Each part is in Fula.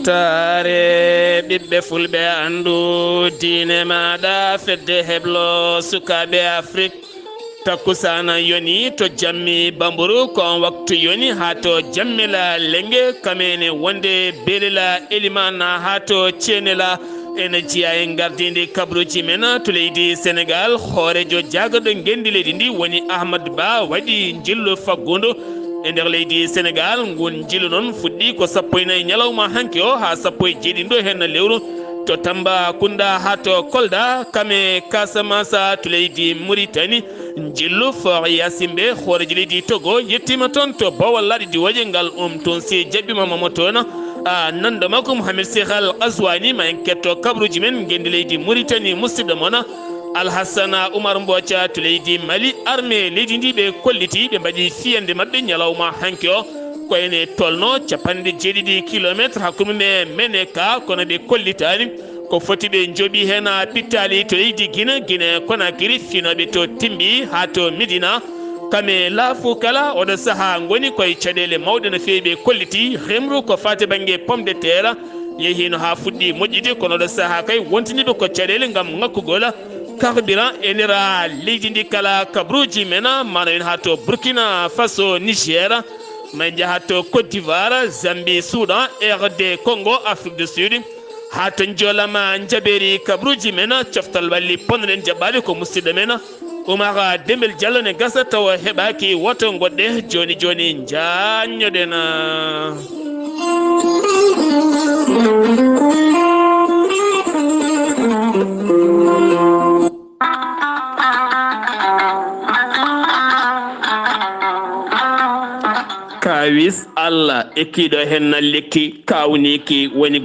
sawtare ɓiɓɓe fulɓe andu diine maɗa fedde heblo sukaɓe afrique takkusana yoni to jammi bamburu kon waktu yoni ha to jammila lenge kamene wonde belila elimana ha to cenela ene jiya e gardidi kabruji men to leydi sénégal hoorejo jagaɗo gendi leydi ndi woni ahmadou ba waɗi jillu faggudu e nder leydi sénégal ngun jillu noon fuɗɗi ko 14 ñalawma hanki o ha 17 ɗo hen lewru to tamba kunda ha to kolda kame casamance to leydi mauritanie jillu for yasimɓe hoorejo leydi togo yettima toon to bawal laaɗi diwoje ngal toon si jaɓɓima mamo toon nando makko mouhamed sehal aswani ma en ketto kabruji men gendi leydi mauritanie musidɗo moon alhassana oumar mboca to leydi mali armé leydi ndi ɓe kolliti ɓe mbaɗi fiyande mabɓe ñalawma hanki o koyene tolno 70 kilométre hakkude mene ka kono ɓe kollitani ko foti ɓe jooɓi hen pittali to leydi guine konakiri finoɓe to timbi ha to médina kame laafu kala oɗo saaha goni koye caɗele mawɗe no fewi ɓe kolliti remru ko fate banggue pomme de terre yehino ha fuɗɗi moƴƴude kono oɗo saaha kay wontiniɓe ko caɗele gam ngakkugol carburant e nder leydi ndi kala kabruji men mana en ha to burkina faso niger ma jaaha to côte d'ivoire zambie soudan rd congo afrique du sud ha to jolama jaɓeri kabruji men coftal walli ponnoɗen jaɓɓade ko musidɗo men oumar dembel diallo ne gasa tawa heɓaki woto goɗɗe joni jaññoɗen kawis allah ekkiɗo hen lekki kawniki woni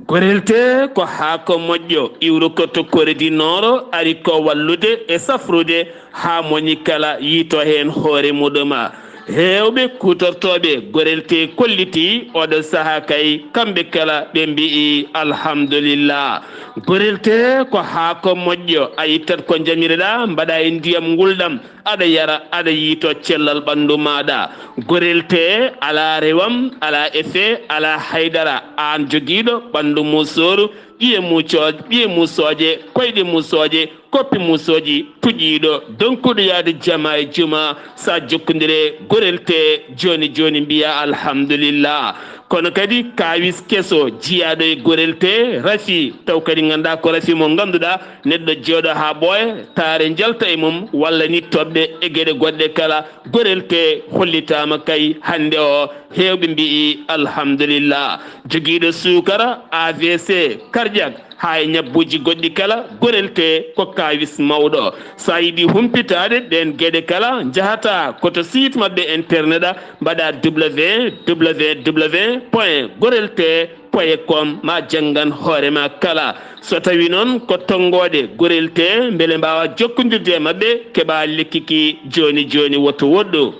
gorelte ko haako moƴƴo iwru ko to koredi noro ari ko wallude e safrude ha moni kala yiito hen hoore muɗuma hewɓe kutortoɓe gorelte kolliti oɗo saaha kay kamɓe kala ɓe mbi'i alhamdulillah gorelte ko haako moƴƴo a yittat ko jamireɗa mbaɗa e ndiyam gulɗam aɗa yara aɗa yiito cellal ɓandu maɗa gorelte ala rewam ala effet ala haydara an joguiɗo ɓandu musoru ɓiye musoje koyɗe musoje koppi musoji puƴƴiɗo donkuɗo yaade jama e juma sa jokkodire gorelte joni mbiya alhamdulillah kono kadi kawis keso jiyaɗo e gorelte rafi taw kadi ganduɗa ko rafi mo ganduɗa neɗɗo jooɗo ha ɓooya taare jalta e mum walla ni toɓɓe e gueɗe goɗɗe kala gorelte hollitama kay hande o hewɓe mbi'i alhamdulillah joguiɗo sukara avc cardiaque ha e ñabbuji goɗɗi kala gorelte ko kawis mawɗo sa yiiɗi humpitade ɗen gueɗe kala jahata koto site mabɓe internet mbaɗa www.gorelte.com ma janggan hoorema kala so tawi noon ko tonggode gorelte beele mbawa jokkodirde e mabɓe keeɓa lekkiki joni woto woɗɗo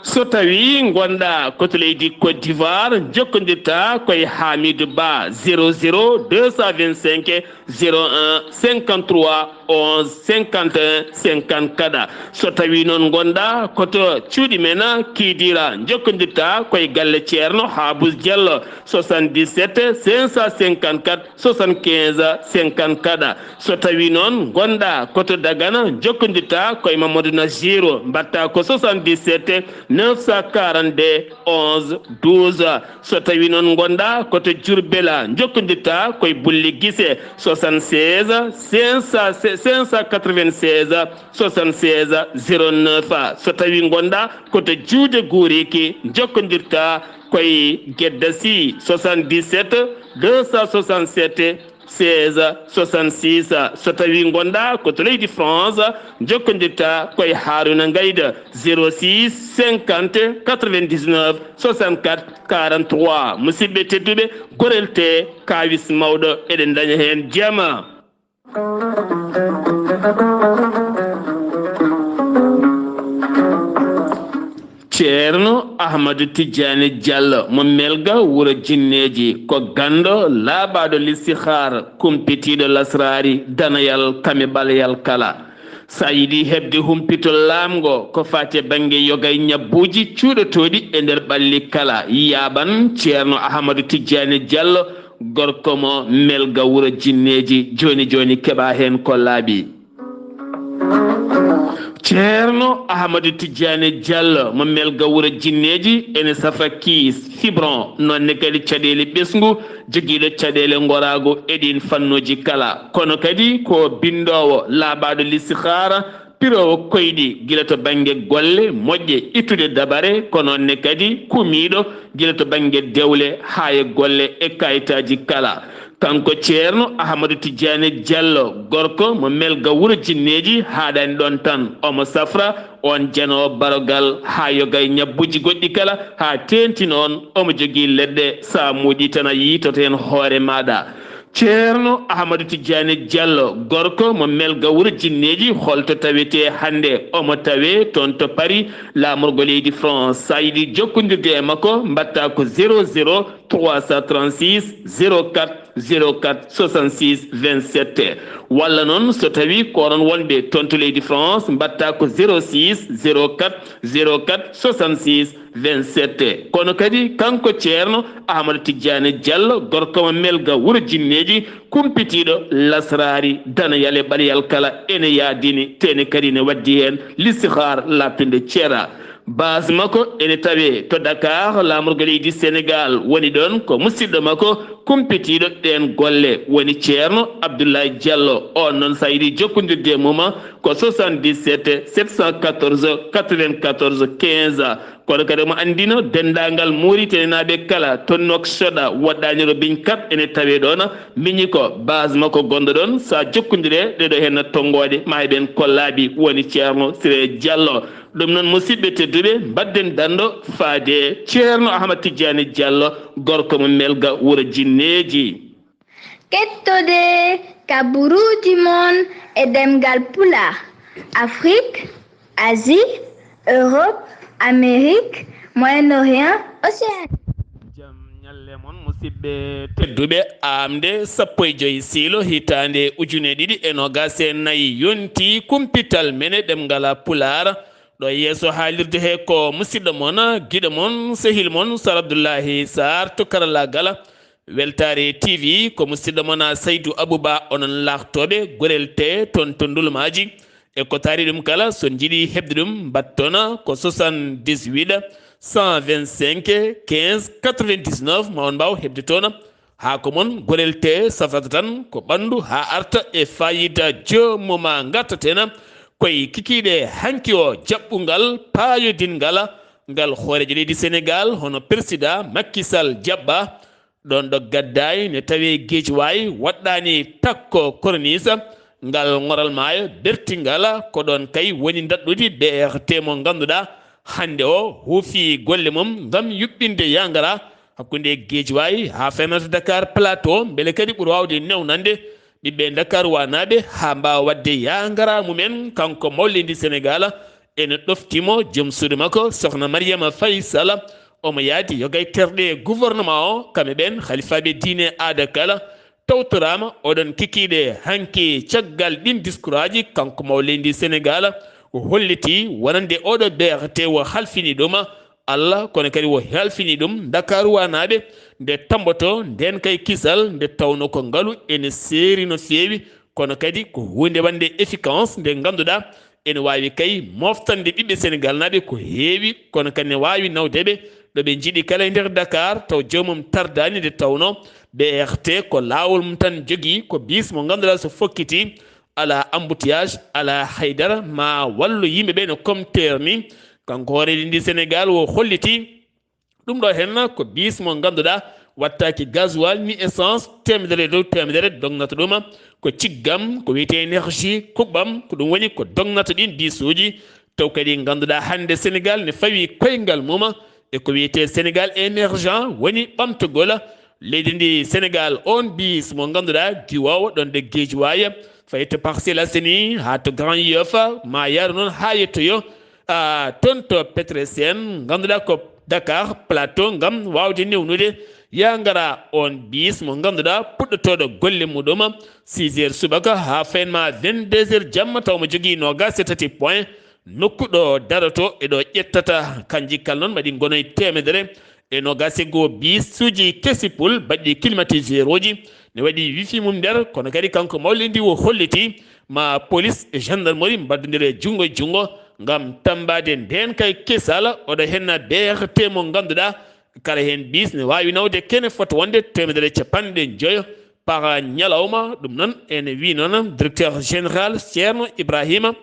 so tawi gonɗa koto leydi côte d'ivoire jokkodirta koye hamidou ba 00 225 01 53 11 51 54 so tawi noon gonɗa koto cuuɗi men kiidira jokkodirta koye galle ceerno habous diallo 77 554 75 54 so tawi noon gonɗa koto dagana jokkodirta koye mamadou nasiro mbatta ko 77 942 11 12 so tawi noon gonɗa koto jurbela jokkodirta koye bulli guise 76 596 76 09 so tawi gonɗa koto juude guuriki jokkodirta koye geddasi 77 267 16 66 so tawi gonɗa koto leydi france jokkodirta koye haruna gayda 06 50 99 64 43 musidɓe tedduɓe gorelte kawis mawɗo eɗen daña hen jama ceerno ahmadou tidiane diallo mo melga wuuro jinneji ko gando laaɓaɗo listihar kumpitiɗo lasrari danayal kame ɓalayal kala sa yiɗi heɓde humpitol laamgo ko fate bange yogay ñabbuji cuuɗotoɗi e nder ɓalli kala yaɓan ceerno ahmadou tidiane diallo gorko mo melga wuro jinneji joni joni keɓa hen ko laaɓi. ceerno ahmadou tidiane diallo mo melga wuro jinneji ene safa kiis fibron nonne kadi caɗele ɓesgu joguiɗo caɗele gorago eɗin fannuji kala kono kadi ko bindowo laaɓaɗo listihara pirowo koyɗi guila to banggue golle moƴƴe ittude dabare kononne kadi kumiɗo guila to banggue dewle ha e golle e kayitaji kala kanko ceerno ahmadou tidiane diallo gorko mo melga wuro jinneji haɗani ɗon tan omo safra on janowo barogal ha yogay ñabbuji goɗɗi kala ha tentino on omo jogui leɗɗe sa muɗi tan a yitoto hen hoore maɗa. ceerno ahmadou tidiane diallo gorko mo melga wuro jinneji holto tawete hande omo tawe toon to paris lamorgo leydi france sa yiɗi jokkodirde e makko mbatta ko 00 336 04 04 66 27 walla noon so tawi konon wonɓe toon to leydi france mbatta ko 06 04 04 66 27 kono kadi kanko ceerno ahmadou tidiane diallo gorko mo melga wuro jinneji kumpitiɗo lasrari danayal e ɓaɗayal kala ene yaadini tene kadi ne waddi hen listihar lappinde ceera base makko ene tawe to dakar lamorgo leydi sénégal woni ɗon ko musidɗo makko kumpitiɗo ɗen golle woni ceerno abdoulaye diallo on noon sa yiɗi jokkodirde e muma ko 77 714 94 15 kono kadi mo andino dendagal mauritanie kala to noksoɗa woɗɗaniro biñ kap ene tawe ɗon miñi ko base makko gonɗo ɗon sa jokkodire ɗeɗo hen tonggode ma heɓen kollaɓi woni ceerno siré diallo ɗum noon musidɓe tedduɓe mbadden dando faade ceerno ahmad tidiane diallo gorko mo melga wuro jinneji. kettode kaburuji mon e ɗemngal pulaar afrique asie europe amérique moyen-orient océanie. jam ñalle moon musidɓe tedduɓe aaɓnde 15 siilo hitande ujune ɗiɗi e nogas e nayyi yonti kumpital mene ɗemngala pulaar ɗo yeeso haalirde he ko musidɗo moon guiɗo moon sehil moon sar Abdullaahi Saar to karallagal weltare tv ko musidɗo moon Saydou Abouba onon lartoɓe gorel te toon to ndulmaji e ko taari ɗum kala so jiiɗi heɓde ɗum battona ko 78 125 15 99 ma on mbaw heɓde toon ha ko moon gorel te safrata tan ko ɓandu ha arta e fayida jomuma gartatena koye kikiɗe hanki o jaɓɓungal payodingal ngal hoorejo leydi sénégal hono président Macky Sall jaɓɓa ɗon ɗo gaddayi ne tawi gueji wayi waɗɗani takko corniche ngal ngoral maayo bertingal ko ɗon kay woni dadɗude BRT mo ganduɗa hande o huufi golle mum gam yuɓɓinde yangara hakkude gueji wayi ha fenata Dakar plateau beele kadi ɓuuri wawde newnande ɓiɓɓe Dakar wanaɓe ha mbawa wadde yangara mumen kanko mawlidi sénégal ene ɗoftimo joom suudu makko sokhna Mariama Faye Sall omo yaadi yogay terɗe gouvernement o kamɓe ɓen halifaɓe diine aada kala tawtorama oɗon kikiɗe hanki caggal ɗin discours aji kanko mawlidi sénégal o holliti wonande oɗo BRT wo halfini ɗum Allah kono kadi wo halfini ɗum Dakar wanaɓe nde tamboto nden kay kisal nde tawno ko ngalu ene seeri no feewi kono kadi ko hunde wande efficace nde ganduɗa ene wawi kay moftande ɓiɓɓe sénégal naɓe ko heewi kono kadi ne wawi nawdeɓe ɗoɓe jiiɗi kala e nder Dakar taw jomum tardani nde tawno BRT ko lawol mum tan jogui ko bis mo ganduɗa so fokkiti ala embouteillage ala haydara ma wallu yimɓeɓe no comtere ni kanko hooreji ndi sénégal wo holliti ɗum ɗo hen ko bis mo ganduɗa wattaki gasoil ni essence temedere dow temedere dognata ɗum ko ciggam ko wiyete énergie kuɓɓam ko ɗum woni ko dognata ɗin bisuji taw kadi ganduɗa hande sénégal ne fawi koyngal mum e ko wiyete sénégal émergent woni ɓamtogol leydi ndi sénégal on bis mo ganduɗa diwowo ɗon de gueji waya fayito Parcelles Assainies ha to Grand Yoff ma yaru noon ha yettoyo toon to Petersen ganduɗa ko Dakar plateau gam wawde newnude yangara on bis mo ganduɗa puɗɗotoɗo golle muɗum 6h subaka ha fenma 22h jamma taw mo jogui nogas e tati point nokkuɗo daroto eɗo ƴettata kanji kal noon mbaɗi gonoye temedere e nogas e goo bis suji kesipul baɗɗi climatiseur uji ne waɗi wifi mum nder kono kadi kanko mawlidi o holliti ma police e gendarmerie mbaddodiri e junggo e junggo ngam tambade nden kay kesal oɗo henna BRT mo ganduɗa kala hen bis ne wawi nawde kene fota wonde temedere capanɗe joyo par ñalawma ɗum noon ene wi noon directeur général ceerno ibrahima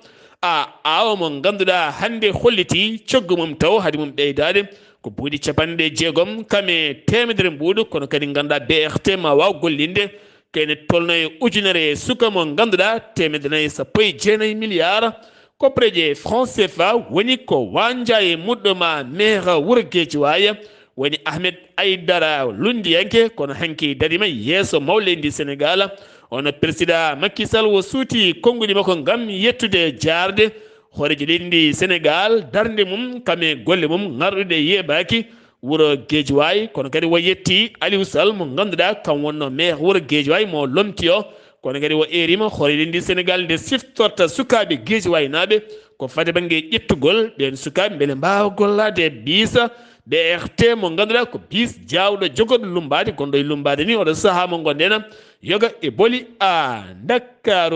awa mo ganduɗa hande holliti coggu mum taw haade mum ɓeydade ko buuɗi capanɗe jeegom kame temedere mbuuɗu kono kadi ganduɗa BRT ma waw gollinde kene tolno e ujunere suka mo ganduɗa temedere nayyi sappo e jeenayyi milliard kopreje franc CFA woni ko wanja e muɗɗoma maire wuuro Guédiawaye woni Ahmed Aïdara lundiyanke kono hanki darima yeeso mawledi Sénégal ono président Macky Sall wo suuti konngudi makko ngam yettude jarde horeji leydi ndi Sénégal darde mum kame golle mum ngarɗude yeɓaki wuuro Guédiawaye kono kadi wo yetti Aliou Sall mo ganduɗa kam wonno maire wuuro Guédiawaye mo lomti o kono kadi wo erima horeji ndi Sénégal nde siftorta sukaɓe Guédiawaye naɓe ko fade banggue ƴettugol ɓen sukaɓe beele mbawa gollade bisa BRT mo ganduɗa ko bis jawɗo jogoɗo lumbade gonɗo e lumbade ni oɗo saaha mo gonɗen yoga e booli Dakar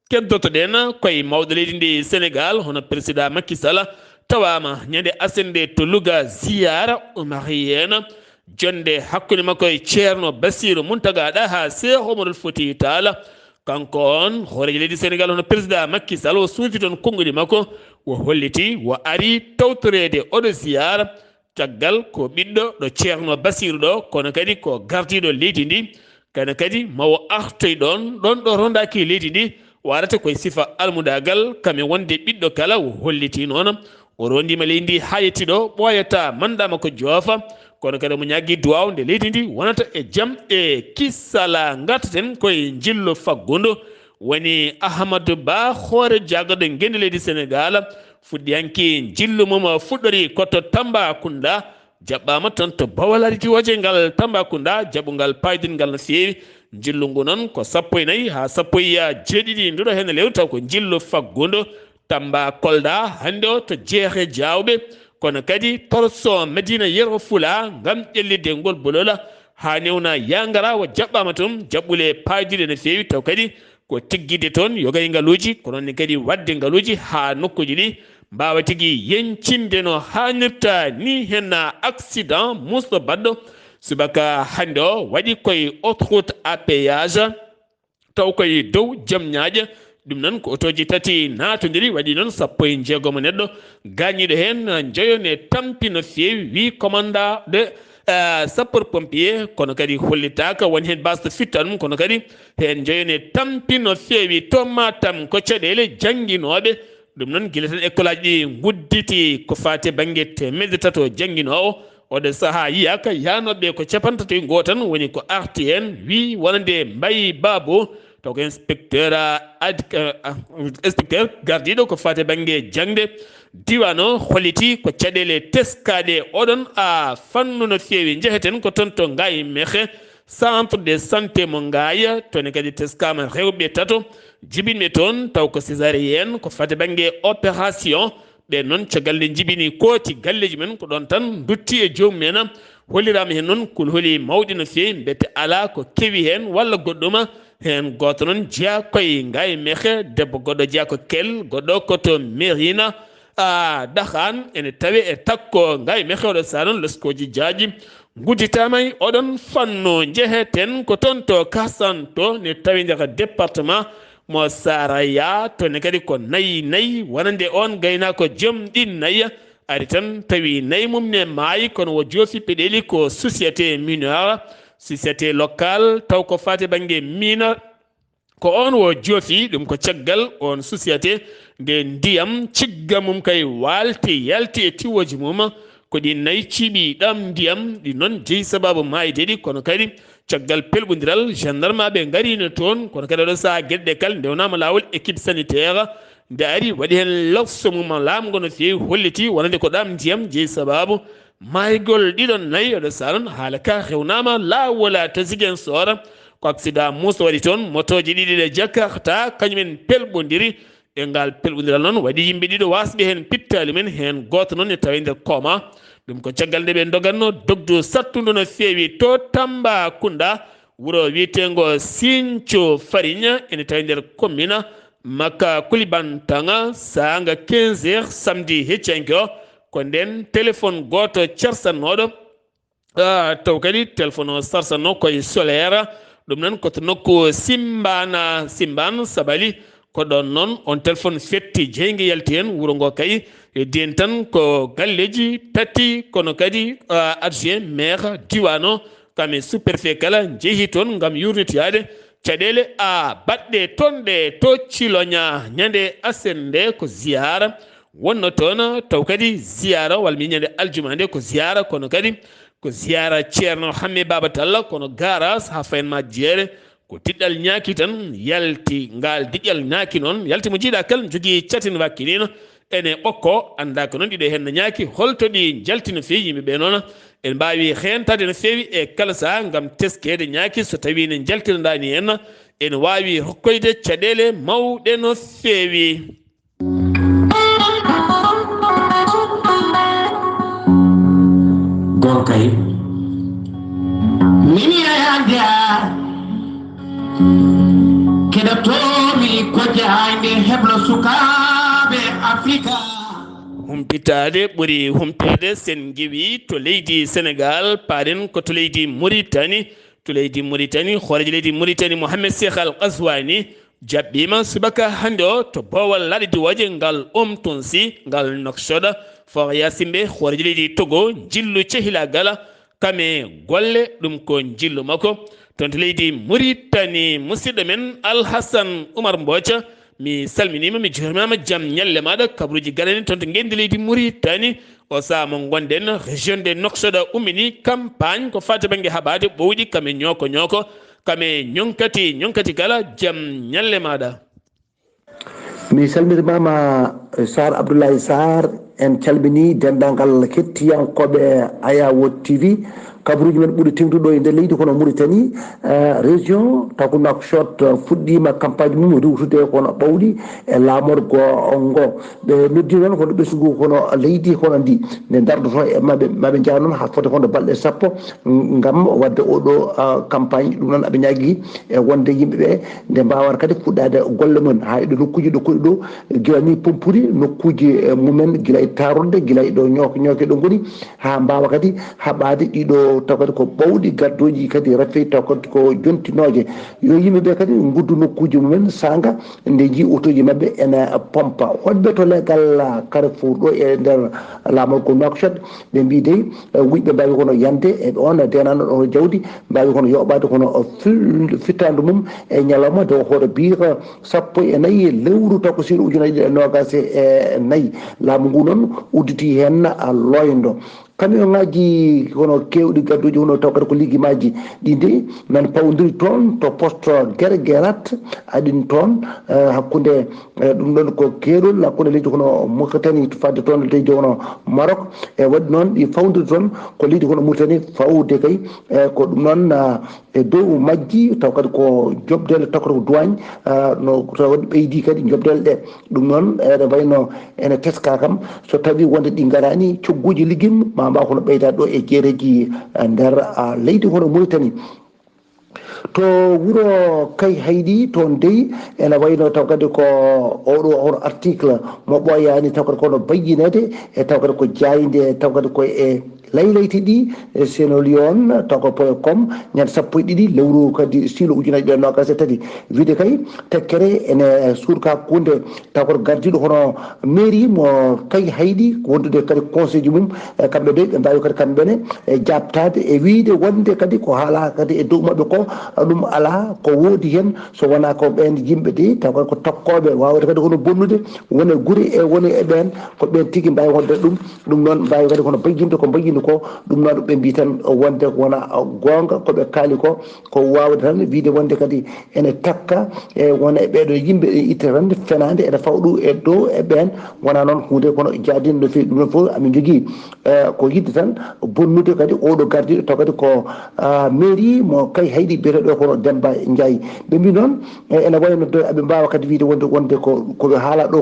keddotoɗen koye mawɗo leydi ndi Sénégal hono président Macky Sall tawama ñande asende to Louga ziyara omariyena jonde hakkude makko e ceerno Bassirou Mountaga ɗa ha Cheikh Oumar Foutiyou Tall kanko on hoorejo leydi Sénégal hono président Macky Sall o suufi toon konngudi makko wo holliti wo ari tawtorede oɗo ziyara caggal ko ɓiɗɗo ɗo ceerno Bassirou ɗo kono kadi ko gardiɗo leydi ndi kana kadi mawo artoy ɗon ɗo rondaki leydi ndi warata koye sifa almudagal kame wonde ɓiɗɗo kala wo holliti noon o rondima leydi ndi ha yettiɗo ɓoyata mandama ko joofa kono kadi mo ñagui duwaw nde leydi ndi wonata e jaam e kissala gartaten koye jillo faggudu woni Ahmadou Ba hoore jaggoɗo guendi leydi Sénégal fuɗɗiyanki jillu mum fuɗɗori koto Tambacounda jaɓɓama toon to Bawal aritiwoje ngal Tambacounda jaɓugal paydingal no fewi jillu ngu noon ko 14 ha 17 nduɗo hen lewru taw ko jillu faggudu Tamba Kolda hande o to jeehe jawɓe kono kadi torso Medina Yero Fula ngam ƴellidde ngol bolola ha newna yangara wo jaɓɓama toon jaɓɓule paydude no fewi taw kadi ko tiggide toon yogay ngaluji ko noon kadi wadde ngaluji ha nokkuji ɗi mbawa tigui yencinde no hannirta ni hen accident musɗo baɗɗo subaka hande o waɗi koye autoroute à péage taw koye dow jamñaƴe ɗum noon ko otoji tati natodiri waɗi noon 16 neɗɗo gañiɗo hen joyone tampi no fewi wi commandant de sapeur pompier kono kadi hollitaka woni hen basde fitta ɗum kono kadi hen joyone tampi no fewi to Matam ko caɗele jangguinoɓe ɗum noon guila tan école aji ɗi gudditi ko fate banggue temedde tato jangguinowo oɗo saaha yiyaka yanoɓe ko capantati go tan woni ko arti hen wi wonande Mbaye Babou taw ko inspecteur inspecteur gardiɗo ko fate banggue jangde diwano holliti ko caɗele teskaɗe oɗon fannu no fewi jeheten ko toon to Ngaye Mékhé centre de santé mo Ngaye toon kadi teskama rewɓe tato jibinɓe toon taw ko césarienne ko fate banggue opération ɓe noon caggal nde jibini kooti galleji men ko ɗon tan dutti e jomumen hollirama hen noon kulhuli mawɗi no fewi mbete ala ko kewi hen walla goɗɗuma hen goto noon jeeya koye Ngaye Mékhé debbo goɗɗo jeeya ko Kell goɗɗo koto Mérina Dakhan ene tawi e takko Ngaye Mékhé oɗo sa noon leskoji jaaji gudditama oɗon fanno jeheten ko toon to Kassanto ne tawi nder département mo Saraya to ne kadi ko nayi wonande on gaynako joom ɗi nayyi ari tan tawi nayi mum ne maayi kono wo joofi peɗeli ko société minière société locale taw ko fate banggue mina ko on wo joofi ɗum ko caggal on société nde ndiyam cigga mum kay walti yalti e tiwoji mum ko ɗi nayi ciiɓi ɗam ndiyam ɗi noon jeeyi sababu mayde ɗi kono kadi caggal pelɓodiral gendarme ɓe garino toon kono kadi oɗo saaha gueɗe kal ndewnama lawol équipe sanitaire nde ari waɗi hen lofso mum lamgo no fewi holliti wonande ko ɗam ndiyam jeeyi sababu maygol ɗiɗon nayi oɗo salon haala ka hewnama lawola to Ziguinchor ko accident muso waɗi toon motoji ɗiɗi ɗe jakarta kañumen pelɓodiri e ngal pelɓodiral noon waɗi yimɓe ɗiɗo wasɓe hen pittali men hen goto noon e tawi nder coma ɗum ko caggal nde ɓe doganno dogdu sattudu no feewi to Tambacounda wuro wiyetengo Sinthiou Farigne ene tawi nder commune Makka Koulibantang sanga 15h samedi heccanki o ko nden téléphone goto carsannoɗo taw kadi téléphone o sarsanno koye solaire ɗum noon koto nokku Simbane Sabali ko ɗon noon on téléphone fetti jeygue yalti hen wuuro ngo kay e den tan ko galleji tati kono kadi adjoint maire diwano kame sous-préfet kala jeehi toon gam yurnitoyade caɗele a baɗɗe tonɗe to Ciloña ñande asende ko ziyara wonno toon taw kadi ziyara walmi ñande aljuma nde ko ziyara kono kadi ko ziyara ceerno Hamme Baba Talla kono garas ha fayenma jeere ko diɗɗal ñaaki tan yalti ngal diƴƴal ñaaki noon yalti mo jiiɗa kala jogui catino wakkilino ene ɓokko anda ko noon ɗiɗo hen no ñaaki holto ɗi jalti no fewi yimɓeɓe noon en mbawi hentade no fewi e kala saha gam teskede ñaaki so tawi ne jaltinoɗani hen ene wawi hokkoyde caɗele mawɗe no fewi. gonkay mini ayagya keɗatomi ko jahande heblo sukaɓe Afrika humpitade ɓuuri humpede sen giwi to leydi Sénégal paɗen ko to leydi Mauritanie hoorejo leydi Mauritanie Mohamed Cheikh Al Qazwani jaɓɓima subaka hande o to bowal laaɗe diwoje ngal Tonsi ngal Nouakchott fo yasimɓe hoorejo leydi Togo jillu cehilagal kame golle ɗum ko jillu makko toon to leydi Mauritanie musidɗo men Alhassane Oumar Mbodja mi salminima mi jurimama jaam ñalle maɗa kabaruji garani toon to gendi leydi Mauritanie o saaha mo gonɗen région de Nouakchott ummini campagne ko fate banggue haɓade ɓowɗi kame ñoko kame ñonkati kala jaam ñalle maɗa. mi salmitimama Saar Abdullaahi Saar en calmini dendagal hettiyankoɓe Ayawo TV kabaruji men ɓuuri tengtuɗo e nder leydi kono Mauritanie région taw ko Nouakchott fuɗɗima campagne mum rewtude kono ɓawɗi e laamorgo ngo ɓe noddi noon kono ɓesgu kono leydi kono ndi nde dardoto e maɓe jaa noon ha foti kono balɗe sappo gam wadde oɗo campagne ɗum noon aɓe ñaagui e wonde yimɓeɓe nde mbawata kadi fuɗɗade golle mum ha ɗo nokkuji ɗo koɗi ɗo guila ni pompuri nokkuji mumen guila e tarorde guila e ɗo ñooke ɗo goni ha mbawa kadi haɓade ɗiɗo taw kadi ko ɓawɗi gaddoji kadi rafi taw kadi ko jontinoje yo yimɓeɓe kadi guddu nokkuji mumen sanga nde jii autoji mabɓe ene pompa wonɓe to leggal Carrefour ɗo e nder laamorgo Nouakchott ɓe mbi dey wuyɓe mbawi kono yande e on denano ɗo jawdi mbawi kono yoɓade kono fittandu mum e ñalawma dow hoto biir 14 lewru taw ko sino ujunaji ɗe nogas e nayyi laamu ngu noon udditi hen loydo camion ngaji kono kewɗi gadduji hono taw kadi ko ligguimaji ɗi nde nan pawdiri toon to poste guerguerat aɗin toon hakkude ɗum ɗon ko keerol hakkude leydi kono Mauritanie fadde toon leydi kono Maroc e waɗi noon ɗi fawdiri toon ko leydi kono Mauritanie fawde kay ko ɗum noon e dow majji taw kadi ko jobdele taw kadi ko douane no taw waɗi ɓeydi kadi jobdele ɗe ɗum noon ene wayno ene teska kam so tawi wonde ɗi garani cogguji liggim ma mbaw kono ɓeydade ɗo e jeereji nder leydi kono Mauritanie to wuro kay hayɗi toon dey ene wayno taw kadi ko oɗo on article mo ɓoyani taw kadi kono bayyinede e taw kadi ko jayde taw kadi koye e laylayti ɗi Senolion taw ko .com ñande 12 lewru kadi siilo ujunaji ɗe nogas e tati wiide kay tekkere ene suurka kunde taw koto gardiɗo hono mairie mo kay hayɗi wondude kadi conseil ji mum kamɓe ɓe ɓe mbawi kadi kamɓene e jabtade e wiide wonde kadi ko haala kadi e dow mabɓe ko ɗum ala ko woodi hen so wona ko ɓen yimɓe de taw kadi ko tokkoɓe wawde kadi kono bonnude wone guuri e woni e ɓen ko ɓen tigui mbawi wonde ɗum noon mbawi kadi kono bayyinde ko bayyinde ko ɗum noon ɓe mbi tan wonde wona gonga koɓe kaali ko wawde tan wiide wonde kadi ene takka e wona e ɓeɗo yimɓe ɗe itta tan fenade ene fawɗu e dow e ɓen wona noon hunde kono jadino no fewi ɗum noon fof amin jogui ko yidde tan bonnude kadi oɗo gardiɗo taw kadi ko mairie mo kay hayɗi biyeteɗo kono Demba Ndiaye ɓe mbi noon ene wayno aɓe mbawa kadi wiide wonde koɓe haala ɗo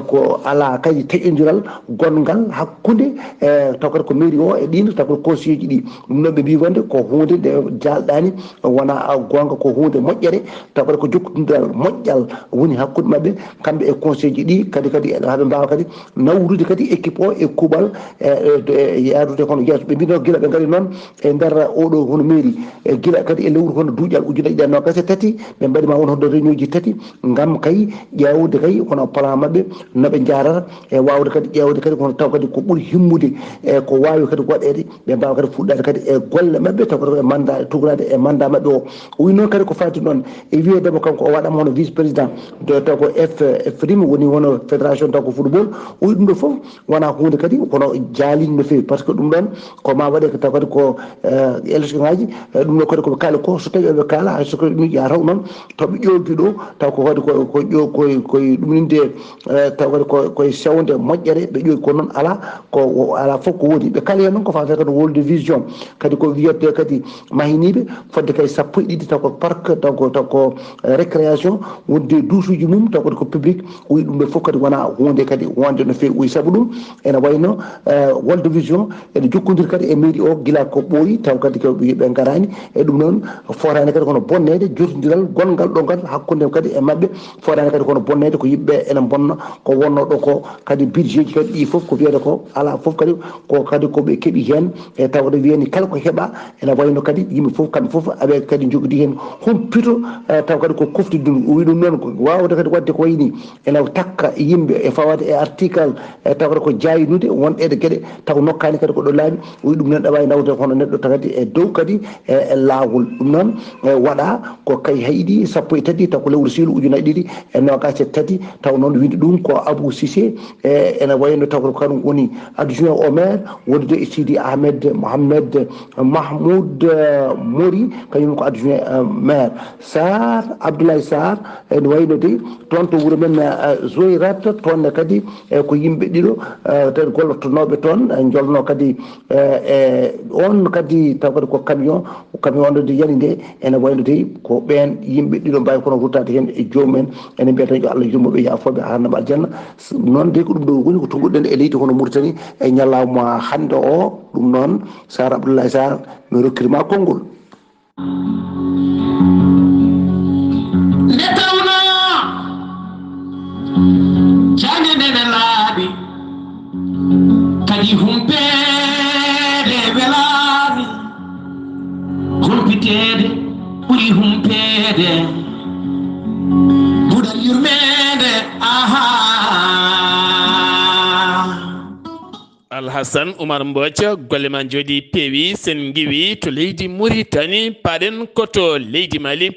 ko ala kadi taƴodiral gongal hakkude taw kadi ko mairie o e ɗin taw kadi conseil ji ɗi ɗum noon ɓe mbi wonde ko hunde nde jalɗani wona gonga ko hunde moƴƴere taw kadi ko jokkodiral moƴƴal woni hakkude mabɓe kamɓe e conseil ji ɗi kadi haɓe mbawa kadi nawrude kadi équipe o e kuuɓal yadude kono yeeso ɓe mbi noon guila ɓe gaari noon e nder oɗo hono mairie guila kadi e lewru hono duuƴal ujunnaje ɗiɗi nogas e tati ɓe mbaɗima won hono réunion ji tati gam kay ƴewde kay hono plan mabɓe noɓe jarata e wawde kadi ƴewde kadi kono taw kadi ko ɓuuri himmude e ko wawi kadi waɗede ɓe mbawa kadi fuɗɗade kadi e golle mabɓe taw kadi e mandat tugrade e mandat mabɓe o wi noon kadi ko fati noon e wiyedemo kanko o waɗama hono vice président taw ko FRIM woni hono fédération taw ko football o wi ɗum ɗo foof wona hunde kadi kono jaalino no fewi par ce que ɗum ɗon ko ma waɗe taw kadi ko élection ngaji ɗum ɗo kadi koɓe kaali ko so tawi ɓe kaala hay soko ɗum ya taw noon toɓe ƴolti ɗo taw ko kadi koye ɗumninde taw kadi koye sewnde moƴƴere ɓe ƴogi ko noon ala fof ko woodi ɓe kaali hen noon ko fate kadi wolde vision kadi ko wiyete kadi mahiniɓe fodde kay 1 taw ko parc taw ko récréation wonde duusuji mum taw kadi ko public o wi ɗum ɗo fof kadi wona hunde kadi wonde no fewi o wi saabu ɗum ene wayno wolde vision ene jokkodiri kadi e mairie o guila ko ɓooyi taw kadi ɓe garani e ɗum noon fotani kadi kono bonnede jotodiral gongal ɗo ngal hakkude kadi e mabɓe fotani kadi kono bonnede ko yimɓeɓe ene bonna ko wonno ɗo ko kadi budget ji kadi ɗi foof ko wiyete ko ala foof kadi koɓe keeɓi hen e tawde wiyani kala ko heeɓa ene wayno kadi yimɓe foof kamɓe foof aɓe kadi jogodi hen humpito taw kadi ko koftude ɗum o wi ɗum noon ko wawde kadi wadde ko wayni ene takka yimɓe e fawade e article taw kadi ko jayinude wonɗede gueɗe taw nokkani kadi ko ɗo laaɓi o wi ɗum noon ɗawa nawde hono neɗɗo kadi e dow kadi e lawol ɗum noon waɗa ko kay hayɗi 13 taw ko lewru siilo ujunnaje ɗiɗi e nogas e tati taw noon winde ɗum ko Abou Cissé ene wayno taw ko kañum woni adjoint au maire wondude e Sidi Ahmed Mohamed Mahmoud Mori kañum ko adjoint maire Sar Abdullaahi Saar ene wayno de toon to wuuro men Zoyrat toonne kadi ko yimɓe ɗiɗo tan gollotonoɓe toon jolno kadi on kadi taw kadi ko camion onde de yani nde ene wayno de ko ɓen yimɓe ɗiɗo mbawi kono ruttade hen e jomumen ene mbiyata yo Allah yurmoɓe yafoɓe harnama aljanna noon de ko ɗum ɗo woni ko tongguɗen e leydi hono Mauritanie e ñalawma hande o ɗum noon Sar Abdullaahi Saar mi rokkirma konngol nde tawno jande ndene laaɓi kadi humpede welani humpitede ɓuuri humpede ɓuuɗal yurmede aha Alhasan Oumar Mbodj golle ma jooɗi peewi sen giwi to leydi Mauritanie paɗen koto leydi Mali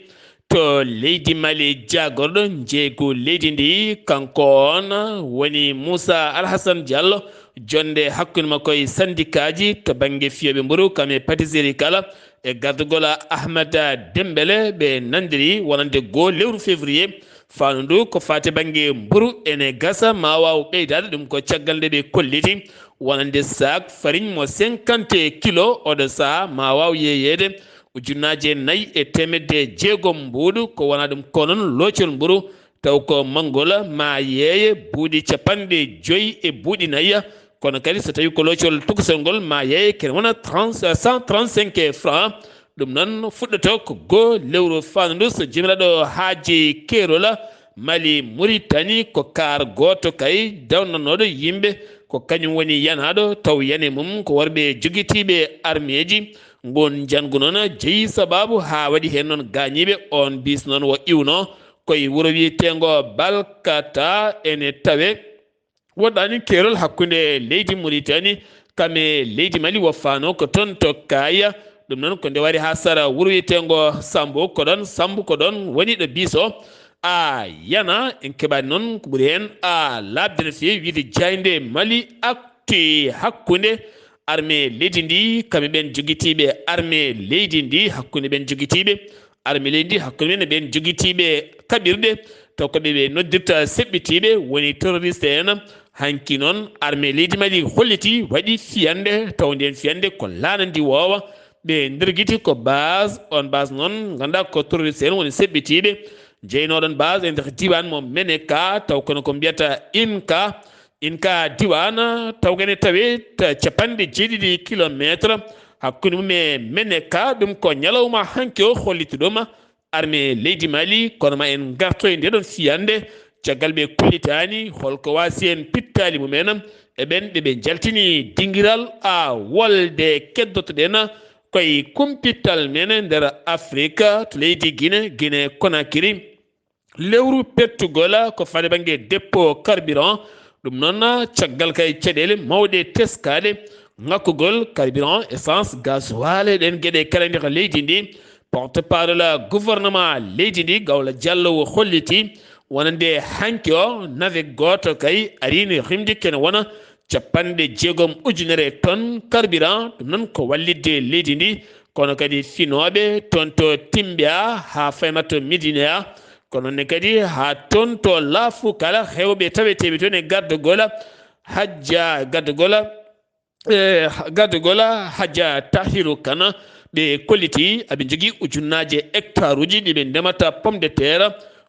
jagorɗo jeeygu leydi ndi kanko on woni Moussa Alhassane Diallo jonde hakkude makko e syndicat ji to banggue fiyoɓe mburu kame pâtisserie kala e gardugol Ahmed Dembélé ɓe nandiri wonande 1 lewru février fandu ko fate banggue mburu ene gasa ma waw ɓeydade ɗum ko caggal nde ɓe kolliti wonande sac farine mo 50 kilo oɗo saaha ma waw yeyede 4,900 mbuɗu ko wona ɗum konon locol mburu taw ko manggol ma yeeye buuɗi 50 kono kadi so tawi ko locol tukusol ngol ma yeeye kene wona 135 francs ɗum noon fuɗɗoto ko 1 lewru fandu so jomiraɗo haaji kerola Mali Mauritanie ko kar goto kay dawnanoɗo yimɓe ko kañum woni yanaɗo taw yane mum ko worɓe joguitiɓe armeji gon jangu noon jeeyi sababu ha waɗi hen noon gañiɓe on bis noon wo iwno koye wuuro wiyetengo Balkata ene tawe woɗɗani kerol hakkude leydi Mauritanie kame leydi Mali woffano ko toon to Kaya ɗum noon ko nde wari ha sara wuuro wiyetengo Sambu ko ɗon woni ɗo biso a yana en keɓani noon ko ɓuuri hen a labde no fewi wiide jayde Mali akti hakkude armée leydi ndi kamɓe ɓen jogitiɓe armée leydi ndi hakkude ɓen jogitiɓe armée leydi ndi hakkude men ɓen jogitiɓe kaɓirɗe taw koɓe ɓe noddirta seɓɓitiɓe woni terroriste en hanki noon armée leydi Mali holliti waɗi fiyande taw nden fiyande ko laana ndi woowa ɓe nderguiti ko base on base noon ganduɗa ko terroriste en woni seɓɓitiɓe jeynoɗon base e nder diwan mo Meneka taw kono ko mbiyata inka diwan taw kene tawe capanɗe jeeɗiɗi kilométre hakkude mum e Meneka ɗum ko ñalawma hanki o holliti ɗum armée leydi Mali kono ma en garto e ndeɗon fiyande caggal ɓe kullitani holko wasi en pittali mumen e ɓen ɓe jaltini dinguiral a wolde keddotoɗen koye kumpital men nder Afrique to leydi Guinée Conakry lewru pettugol ko fade banggue dépôt carburant ɗum noon caggal kay caɗele mawɗe teskade ngakkugol carburant essence gasoil ɗen gueɗe kala nder leydi ndi porte parole gouvernement leydi ndi Gawla Diallo holliti wonande hanki o navek goto kay arini rimdi kene wona capanɗe 6 ujunere tonnes carburant ɗum noon ko wallidde leydi ndi kono kadi finoɓe toon to Timbia ha faymato Médina kono ne kadi ha toon to laafu kala hewɓe taweteɓe toon e gaddogola Hadja Tahiru Kana ɓe kolliti aɓe jogui ujunnaje hectare uji ɗiɓe ndemata pomme de terre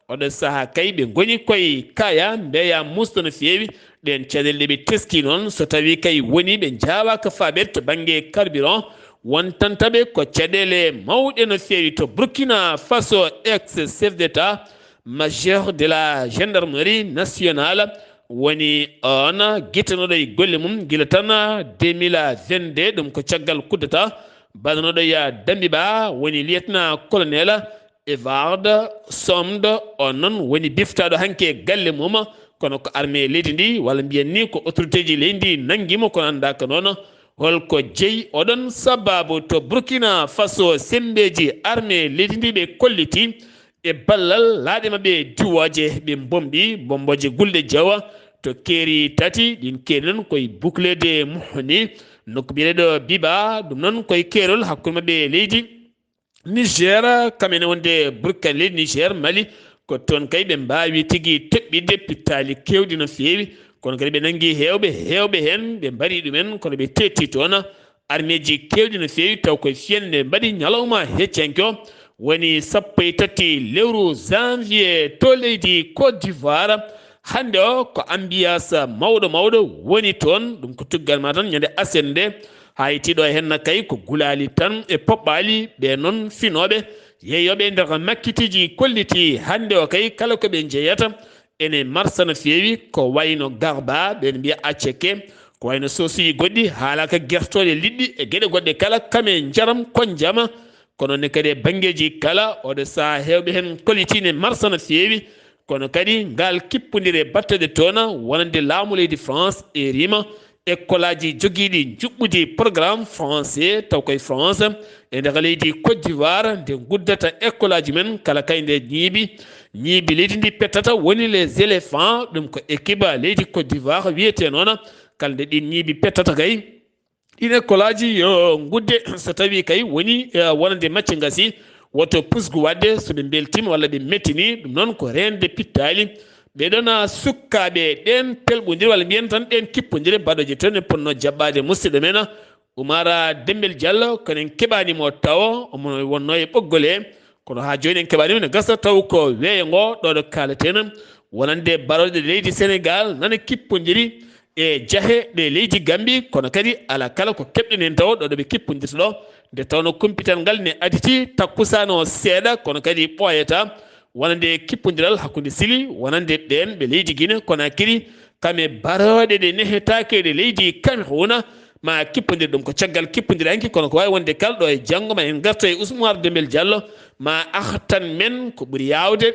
oɗo saaha kay ɓe goni koye kaya mbeya musdo no feewi ɗen caɗele ɓe teski noon so tawi kay woni ɓe jawaka faɓede to banggue carburant wontantaɓe ko caɗele mawɗe no feewi to Burkina Faso ex chef d'état majeur de la gendarmerie nationale woni on guitanoɗo e golle mum guila tan 2022 ɗum ko caggal kuddata badanoɗo ya Dambiba woni lieutenant colonel Evard Somde on noon woni biftaɗo hanke galle mum kono ko armée leydi ndi walla mbiyen ni ko autorité ji leydi ndi nanguimo kono anda ko noon holko jeeyi oɗon sababu to Burkina Faso sembeji armée leydi ndi ɓe kolliti e ballal laaɗe maɓɓe diwoje ɓe bomboje gulɗe jawa to keeri tati ɗin keeri noon koye bouclede mohni nokku mbiyeɗo Biba ɗum noon koye keerol hakkude maɓɓe leydi Niger kamene wonde Burkina leydi Niger Mali ko toon kay ɓe mbawi tigui toɓɓide pittali kewɗi no feewi kono kadi ɓe nangui hewɓe hen ɓe mbari ɗumen kono ɓe tetti toon armée ji kewɗi no feewi taw koye fiyande mbaɗi ñalawma heccenke o woni 13 lewru janvier to leydi Côte d'Ivoire hande o ko ambiance mawɗo woni toon ɗum ko tuggal ma tan ñande asen nde haytiɗo hen kay ko gulali tan e poɓɓali ɓe noon finoɓe yeeyoɓe nder makkitiji kolliti hande o kay kala koɓe jeeyata ene marsa no feewi ko wayno Garba ɓen mbiya acceke ko wayno sosuji goɗɗi haalaka guertoɗe liɗɗi e gueɗe goɗɗe kala kame jaram kon jama kono ne kadi banggueji kala oɗo saaha hewɓe hen kollitine marsa no feewi kono kadi ngal kippodire battede toon wonande laamu leydi France e rima école aji joguiɗi juɓɓudi programme français taw koye France e nder leydi Côte d'Ivoire nde guddata école aji men kala kay nde ñiibi leydi ndi pettata woni les éléphants ɗum ko équipe leydi Côte d'Ivoire wiyete noon kala nde ɗin ñiibi pettata kay ɗin école aji yo gudde so tawi kay woni wonande macce gasi woto pusgu wadde so ɓe beltima walla ɓe mettini ɗum noon ko rende pittali ɓeɗon sukkaɓe ɗen pelɓodire walla mbiyen tan ɗen kippodire mbaɗoje toon e ponno jaɓɓade musidɗo men Oumar Dembel Diallo konen keɓanimo taw omo wonno e ɓoggol he kono ha joni en keɓanimo ne gasa taw ko weeyo ngo ɗoɗo kaleten wonande baroɗe leydi Sénégal nana kippodiri e jaahe ɗe leydi Gambie kono kadi ala kala ko keɓɗen hen taw ɗoɗo ɓe kippodirta ɗo nde tawno kumpital ngal ne aditi takkusano seeɗa kono kadi ɓooyata wonande kippodiral hakkude Sili wonande ɗen ɓe leydi Guinée Conakry kame baroɗe ɗe nehetake ɗe leydi Cameroun ma kippodir ɗum ko caggal kippodiranki kono ko wawi wonde kala ɗo e janggo ma en garta e Oumar Dembel Diallo ma artan men ko ɓuuri yawde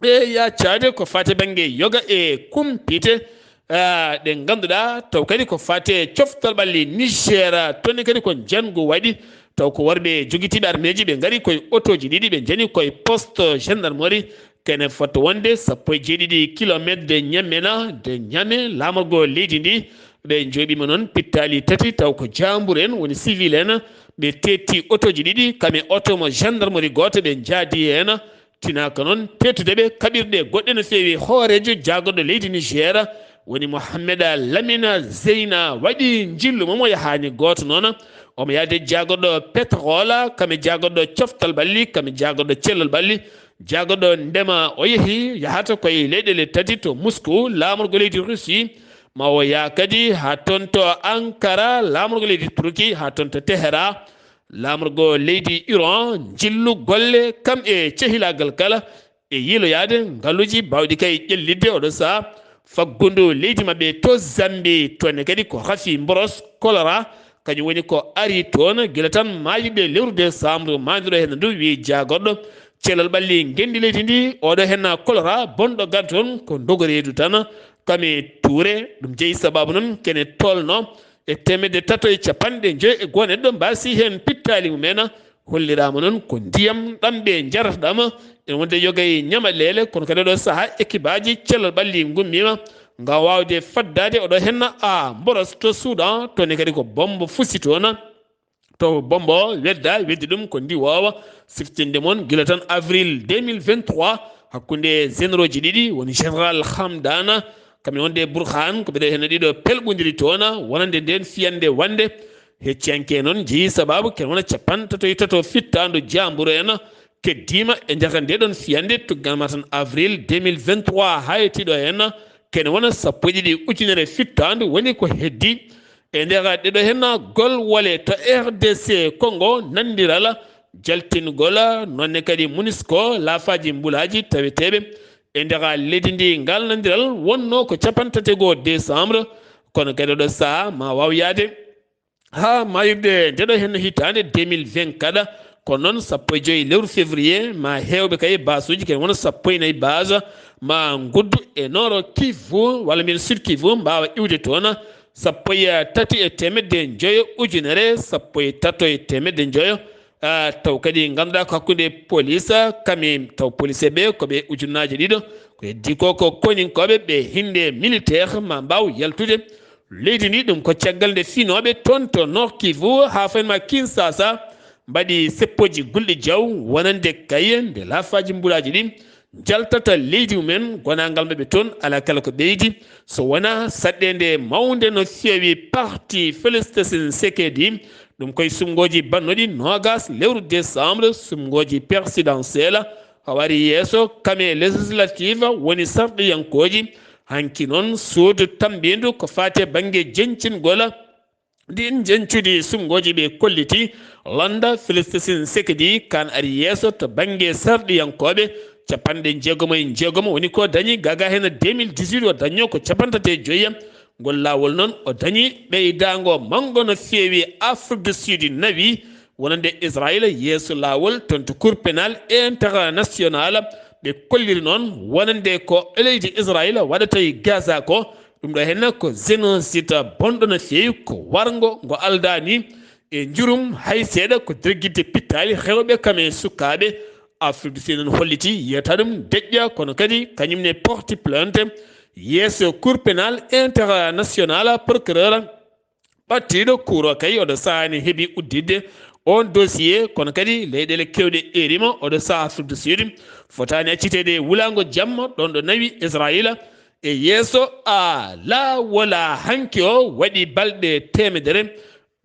e yaccade ko fate banggue yoga e kumpite ɗe ganduɗa taw kadi ko fate coftal ɓalli Niger toon kadi ko jango waɗi taw ko worɓe joguitiɓe armeji ɓe gaari koye auto ji ɗiɗi ɓe jani koye poste gendarmerie kene fota wonde 17 kilométre de Niamena de Niamey lamorgo leydi ndi ɓe jooɓima noon pittali tati taw ko jambur en woni civil en ɓe tetti autoji ɗiɗi kame auto mo gendarmerie goto ɓe jaadi hen tinaka noon tettudeɓe kaɓirɗe goɗɗe no fewi hoorejo jagoɗo leydi Niger woni Mouhammeda Lamina Zeyna waɗi jillu momo yahani goto noon omo yaade jagoɗo pétrole kame jagoɗo coftal balli kame jagoɗo cellal balli jagoɗo ndema o yeehi yahata koye leyɗele tati to Moscou lamorgo leydi Russie ma o yaa kadi ha toon to Ankara lamorgo leydi Turquie ha toon to Téhéran lamorgo leydi Iran jillu golle kam e cehilagal kala e yiloyade ngaluji bawɗi kay ƴellidde oɗo saha faggundu leydi mabɓe to Zambie toonne kadi ko rafi mboros choléra kañum woni ko ari toon guila tan mayiɓe lewru décembre mandiɗo hen ndu wi jagoɗɗo celal ɓalli gendi leydi ndi oɗo henna choléra bonɗo gad toon ko dogoreedu tan kame Touré ɗum jeeyi sababu noon kene tolno e temedde tato e capanɗe joyi e goho neɗɗo mbasi hen pittali mumen hollirama noon ko ndiyam ɗam ɓe jarataɗama ene wonde yogay ñamaɗele kono kadi oɗo saaha équipe aji cellal ɓalli gummima ngam wawde faddade oɗo henna mboros to Soudan toni kadi ko bombo fusi toon to bombo wedda weddi ɗum ko ndi wawa siftinde moon guila tan avril 2023 hakkude généraux ji ɗiɗi woni général Hamdana kamɓe wonde Bourkhane ko ɓeɗo hen ɗiɗo pelɓodiri toon wonande nden fiyande wande hecciyanke noon jeeyi sababu ken wona capantato e tato fittandu jamburu en keddima e jata ndeɗon fiyande tugganma tan avril 2023 haytiɗo hen kene wona sappo e ɗiɗi ujunere fittandu woni ko heddi e nder ɗeɗo hen gol wole to RDC Congo nandiral jaltingol nonne kadi MONUSCO laafaji mbulaji taweteɓe e nder leydi ndi ngal nandiral wonno ko capantatego décembre kono kadi oɗo saha ma waw yaade ha mayirde ndeɗo hen hitande 2024 kono noon sappo e joyi lewru février ma hewɓe kay basuji ken wona sappo e nayyi base ma guddu e nord Kivu walla mbiyen sud Kivu mbawa iwde toon sappo e tati e temedde joyo ujunere sappo e tato e temedde joyo taw kadi ganduɗa ko hakkude police kami taw police ɓe koɓe ujunnaje ɗiɗo ko heddi ko ko koninkoɓe ɓe hinde militaire ma mbaw yaltude leydi ndi ɗum ko caggal nde finoɓe toon to nord Kivu ha faynma Kinshasa mbaɗi seppoji gulɗi jaw wonande kaye nde laafaji mbulaji ɗi jaltata leydi mumen gonagal maɓe toon ala kala ko ɓeydi so wona saɗɗede mawde no fewi parti Félix Sekedi ɗum koye sumgoji bannoɗi nogas lewru décembre sumgoji présidentiel hawari yeeso kame législative woni sarɗiyankoji hanki noon suudu tambindu ko fate banggue jencingol ɗin jencude sumgoji ɓe kolliti landa Félix Sekedi kan ari yeeso to banggue sarɗiyankoɓe capanɗe jeegomo woni ko dañi gaga hen 2018 o daño ko capantate joyya ngol lawol noon o dañi ɓeydago mango no fewi Afrique du Sud nawi wonande Israël yeeso lawol toon to cour pénal international ɓe kolliri noon wonande ko leydi Israël waɗata e Gaza ko ɗum ɗo henna ko génocide bonɗo no fewi ko wargo ngo aldani e jurum hay seeɗa ko dirguidde pittali rewɓe kame sukaɓe Afrique du Sud noon holliti yiyata ɗum deƴƴa kono kadi kañumne porte plainte yeeso cour pénal international procureur ɓattiɗo kuuro kay oɗo sahani heeɓi uddidde on dossier kono kadi leyɗele kewɗe erima oɗo saha Afrique du Sud fotani accitede wulago jamma ɗon ɗo nawi Israël e yeeso lawola hanki o waɗi balɗe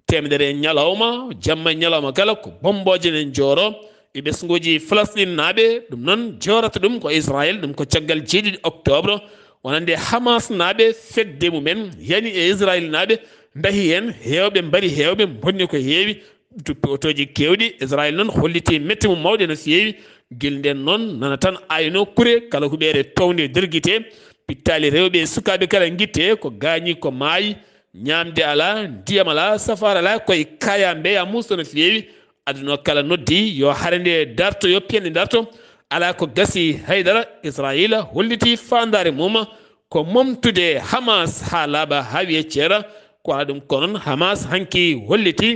temedere ñalawma jamma ñalawma kala ko bomboje ne jooro e ɓesguji Palestine naɓe ɗum noon jorata ɗum ko Israël ɗum ko caggal jeeɗiɗi octobre wonande Hamas naɓe fedde mumen yani e Israël naɓe dahi hen hewɓe mbari hewɓe bonni ko heewi duppi otoji kewɗi Israël noon holliti metti mum mawɗe no fewi guel nden noon nana tan ayno kure kala huɓere towde derguite pittali rewɓe sukaɓe kala guitte ko gañi ko maayi ñamde ala ndiyam ala safara ala koye kaya mbeya musto no fewi aduna kala noddi yo harande darto yo piyande darto ala ko gasi haydara Israël holliti fandare mum ko momtude Hamas ha laaɓa ha wiye ceera ko ala ɗum ko noon Hamas hanki holliti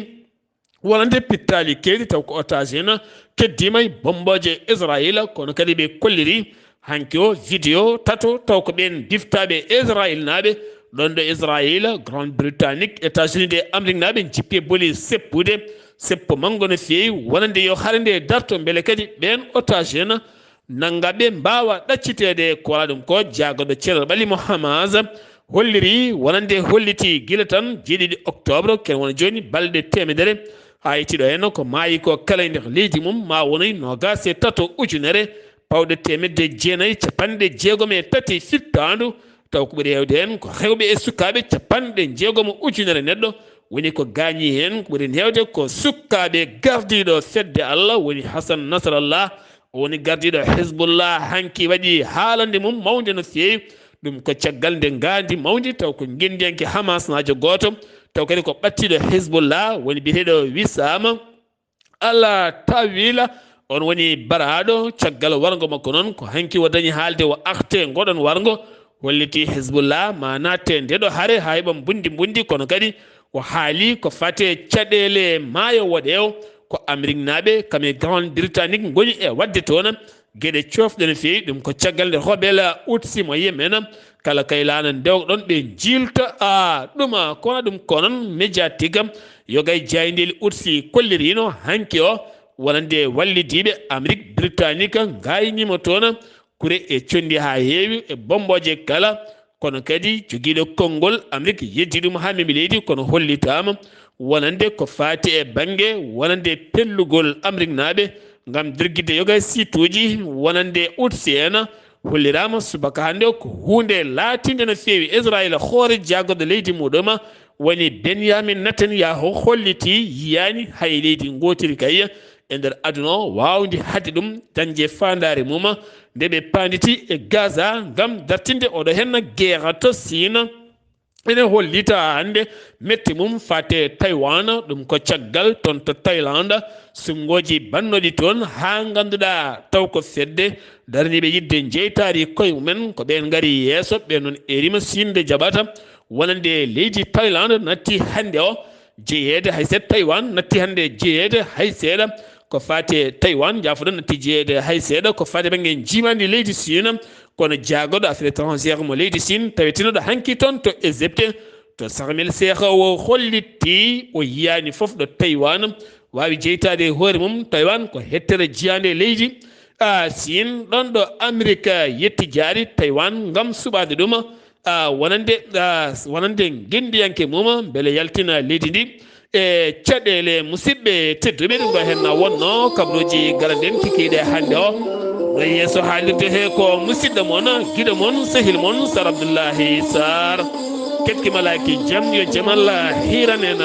wonande pittali kewɗi taw ko otage hen keddima e bomboje Israël kono kadi ɓe kolliri hanki o vidéo tato taw ko ɓen diftaɓe Israël naɓe ɗon ɗo israila grande britannique états-unis de amérique naɓe jippe boli seppude seppo mango no feewi wonande yo hare nde darto beele kadi ɓen otage en nangaɓe mbawa ɗaccitede ko wala ɗum ko jaagoɗo ceerno ɓalimo hamas holliri wonande holliti guila tan jeeɗiɗi octobre ken wona joni balɗe temedere ha yettiɗo hen ko maayi ko kala e nder leydi mum ma wonoy nogas e tato ujunere pawɗe temedde jeenayyi capanɗe jeegom e tati firtandu taw ko ɓuuri hewde hen ko rewɓe e sukaɓe capanɗe jeegom ujunere neɗɗo woni ko gaañi hen ko ɓuuri hewde ko sukaɓe gardiɗo fedde Allah woni Hasan Nasrallah o woni gardiɗo Hizbullah hanki waɗi haalande mum mawde no feewi ɗum ko caggal nde gandi mawdi taw ko gendiyanke Hamas najo goto taw kadi ko ɓattiɗo Hizbullah woni biyeteɗo Wissama Allah tawila on woni baraɗo caggal wargo makko noon ko hanki o dañi haalde o arte goɗon wargo holliti Hizbullah ma natte ndeɗo haare ha heɓa bundi kono kadi o haali ko fate caɗele maayo woɗewo ko Amérique naɓe kame grande britannique goni e wadde toon gueɗe cofɗe no feewi ɗum ko caggal nde hoɓela utsimo yemen kala kaylana ndewɗon ɓe jilta ɗuma kono ɗum konon médiatique yogay jaydeli utsi kollirino hanki o wonande wallidiɓe Amérique britannique gaynima toon kure e condi ha heewi e bomboje kala kono kadi joguiɗo konngol Amérique yeddi ɗum ha memi leydi kono hollitama wonande ko fati e banggue wonande pellugol Amérique naɓe gam dirguide yoga site uji wonande utsi en hollirama subaka hande ko hunde latinde no feewi Israël hoore jaggoɗo leydi muɗum woni Benyamin Netanyahu holliti yiyani hay leydi gotiri kay e nder aduna o wawde hadde ɗum dañde fandare mum nde ɓe panditi e Gaza gam dartinde oɗo hen guerre to Sina ene hollita hande metti mum fate Taiwan ɗum ko caggal toon to Thaïlande sungoji bannoɗi toon ha ganduɗa taw ko fedde daraniɓe yidde jeytari koye mumen ko ɓen gaari yeeso ɓe noon erima sinde jaɓata wonande leydi Thaïlande natti hande o jeeyede hay seeɗa Taiwan natti hande jeeyede hay seeɗa ko fate Taiwan jafoɗon natti jeeyede hay seeɗa ko fate banggue jimandi leydi Sina kono jaagoɗo affaire étrangére mo leydi Sine tawetinoɗo hanki toon to Égypte to Sarmel Seeha o hollitti o yiyani foof ɗo Taiwan wawi jeytade hoore mum Taiwan ko hettere jiyande leydi Sine ɗon ɗo Amérique yetti jaari Taiwan gam suɓade ɗum wonande gendiyanke mum beele yaltina leydi ndi e caɗele musidɓe tedduɓe ɗum ɗo henna wonno kabaruji garanden kikiɗe hande o ɗo yeeso haalirde he ko musidɗo moon guiɗo moon sehil moon Sar Abdullaahi Saar ketkimalaki jaam yo jaam Allah hiranen